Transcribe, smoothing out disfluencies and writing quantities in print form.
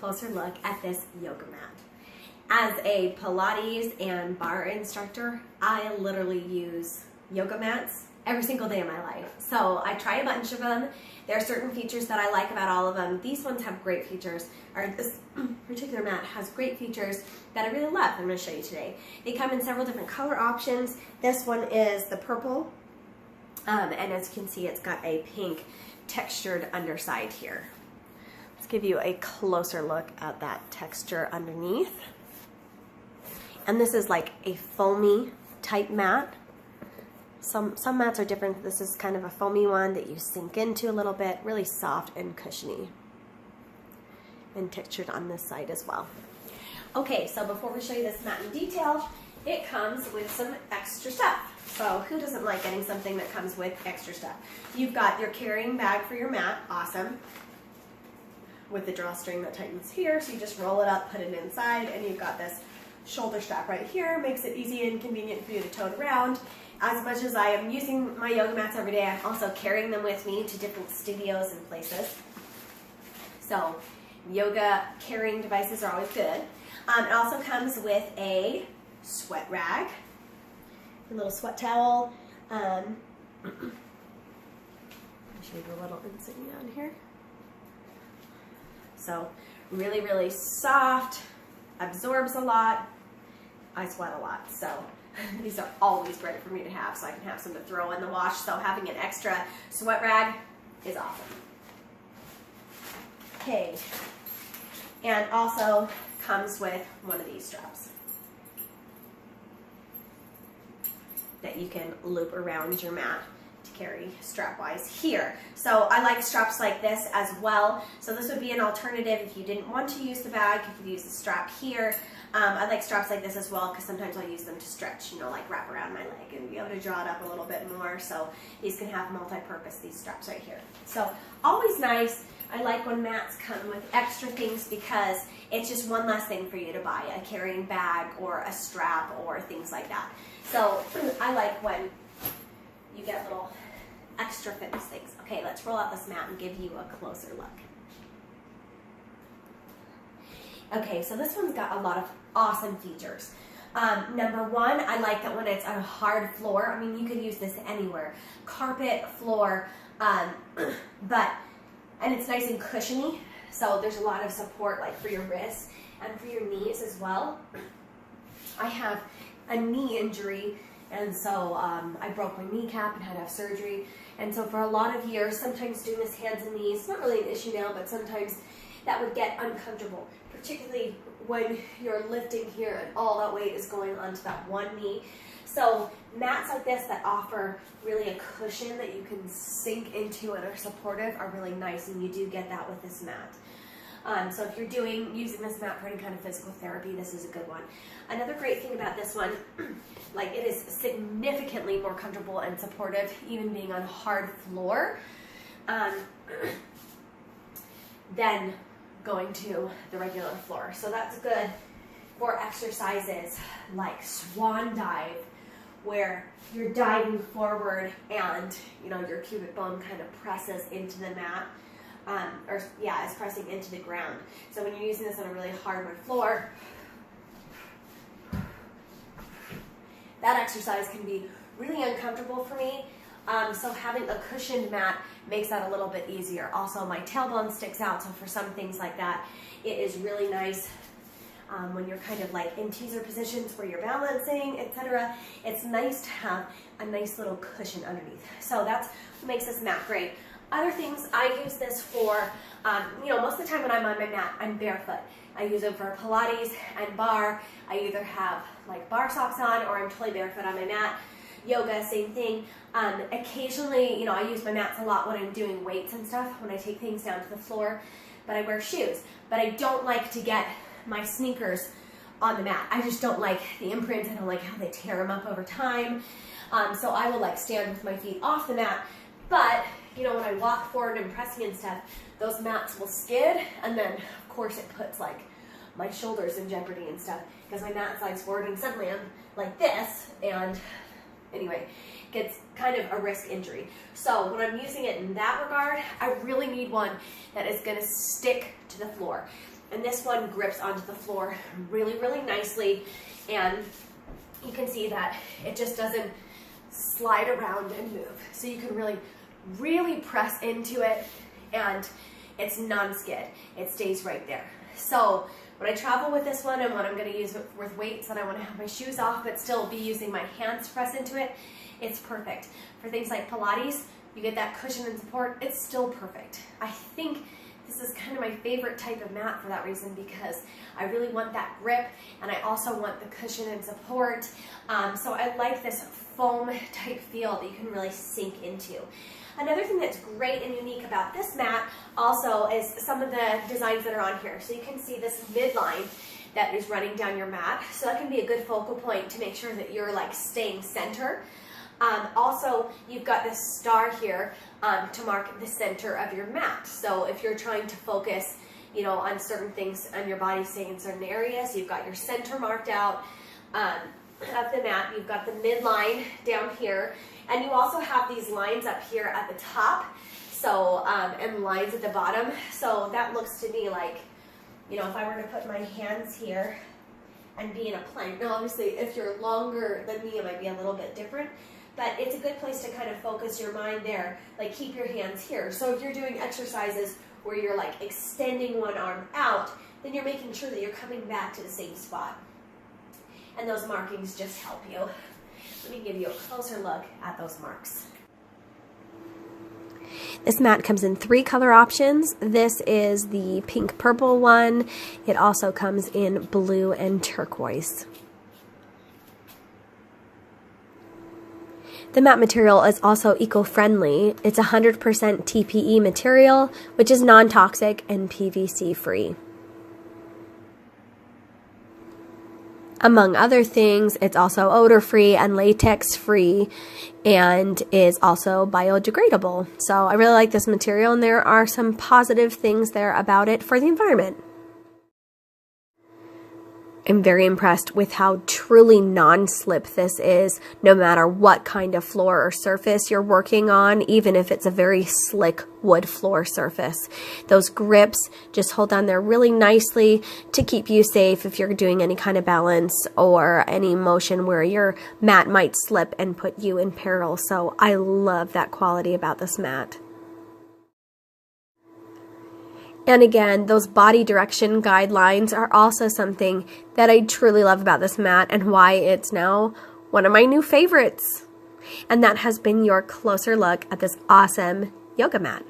closer look at this yoga mat. As a Pilates and bar instructor, I literally use yoga mats every single day of my life. So I try a bunch of them. There are certain features that I like about all of them. These ones have great features, or this particular mat has great features that I really love. I'm going to show you today. They come in several different color options. This one is the purple, and as you can see, it's got a pink textured underside here. Let's give you a closer look at that texture underneath. And this is like a foamy type mat. Some mats are different. This is kind of a foamy one that you sink into a little bit, really soft and cushiony. And textured on this side as well. Okay, so before we show you this mat in detail, it comes with some extra stuff. So who doesn't like getting something that comes with extra stuff? You've got your carrying bag for your mat, awesome. With the drawstring that tightens here, so you just roll it up, put it inside, and you've got this shoulder strap right here. Makes it easy and convenient for you to tote around. As much as I am using my yoga mats every day, I'm also carrying them with me to different studios and places. So yoga carrying devices are always good. It also comes with a sweat rag, a little sweat towel. I'll show you the little insignia on here. So really, really soft, absorbs a lot. I sweat a lot, so these are always great for me to have, so I can have some to throw in the wash. So having an extra sweat rag is awesome. Okay, and also comes with one of these straps that you can loop around your mat to carry strap-wise here. So I like straps like this as well. So this would be an alternative if you didn't want to use the bag. You could use the strap here. I like straps like this as well because sometimes I'll use them to stretch, you know, like wrap around my leg and be able to draw it up a little bit more. So these can have multi-purpose, these straps right here. So always nice. I like when mats come with extra things because it's just one less thing for you to buy, a carrying bag or a strap or things like that. So I like when you get little extra fitness things. Okay, let's roll out this mat and give you a closer look. Okay, so this one's got a lot of awesome features. Number one, I like that when it's on a hard floor, I mean, you could use this anywhere, carpet, floor, and it's nice and cushiony, so there's a lot of support like for your wrists and for your knees as well. I have a knee injury, and so I broke my kneecap and had to have surgery, and so for a lot of years, sometimes doing this hands and knees, it's not really an issue now, but sometimes that would get uncomfortable, particularly when you're lifting here and all that weight is going onto that one knee. So mats like this that offer really a cushion that you can sink into and are supportive are really nice, and you do get that with this mat. So if you're using this mat for any kind of physical therapy, this is a good one. Another great thing about this one, like it is significantly more comfortable and supportive, even being on a hard floor, than going to the regular floor. So that's good for exercises like swan dive, where you're diving forward and your pubic bone kind of presses into the mat, is pressing into the ground. So when you're using this on a really hardwood floor, that exercise can be really uncomfortable for me. So having a cushioned mat makes that a little bit easier. Also, my tailbone sticks out, so for some things like that, it is really nice when you're kind of like in teaser positions where you're balancing, etc. It's nice to have a nice little cushion underneath. So that's what makes this mat great. Other things I use this for, most of the time when I'm on my mat, I'm barefoot. I use it for Pilates and bar. I either have like bar socks on or I'm totally barefoot on my mat. Yoga, same thing. Occasionally, I use my mats a lot when I'm doing weights and stuff, when I take things down to the floor, but I wear shoes. But I don't like to get my sneakers on the mat. I just don't like the imprints. I don't like how they tear them up over time. So I will like stand with my feet off the mat. But, when I walk forward and pressing and stuff, those mats will skid, and then, of course, it puts like my shoulders in jeopardy and stuff, because my mat slides forward and suddenly I'm like this, and anyway, gets kind of a risk injury. So when I'm using it in that regard, I really need one that is going to stick to the floor. And this one grips onto the floor really, really nicely. And you can see that it just doesn't slide around and move. So you can really, really press into it, and it's non-skid. It stays right there. So when I travel with this one and when I'm going to use it with weights and I want to have my shoes off but still be using my hands to press into it, it's perfect. For things like Pilates, you get that cushion and support, it's still perfect. I think this is kind of my favorite type of mat for that reason, because I really want that grip and I also want the cushion and support. So I like this foam type feel that you can really sink into. Another thing that's great and unique about this mat also is some of the designs that are on here. So you can see this midline that is running down your mat. So that can be a good focal point to make sure that you're like staying center. Also, you've got this star here to mark the center of your mat. So if you're trying to focus, you know, on certain things on your body, staying in certain areas, you've got your center marked out of the mat. You've got the midline down here. And you also have these lines up here at the top, so and lines at the bottom. So that looks to me like, you know, if I were to put my hands here and be in a plank. Now, obviously, if you're longer than me, it might be a little bit different, but it's a good place to kind of focus your mind there. Like, keep your hands here. So if you're doing exercises where you're like extending one arm out, then you're making sure that you're coming back to the same spot. And those markings just help you. Let me give you a closer look at those marks. This mat comes in 3 color options. This is the pink purple one. It also comes in blue and turquoise. The mat material is also eco-friendly. It's 100% TPE material, which is non-toxic and PVC free. Among other things, it's also odor-free and latex-free and is also biodegradable. So I really like this material, and there are some positive things there about it for the environment. I'm very impressed with how truly non-slip this is, no matter what kind of floor or surface you're working on, even if it's a very slick wood floor surface. Those grips just hold on there really nicely to keep you safe if you're doing any kind of balance or any motion where your mat might slip and put you in peril. So I love that quality about this mat. And again, those body direction guidelines are also something that I truly love about this mat and why it's now one of my new favorites. And that has been your closer look at this awesome yoga mat.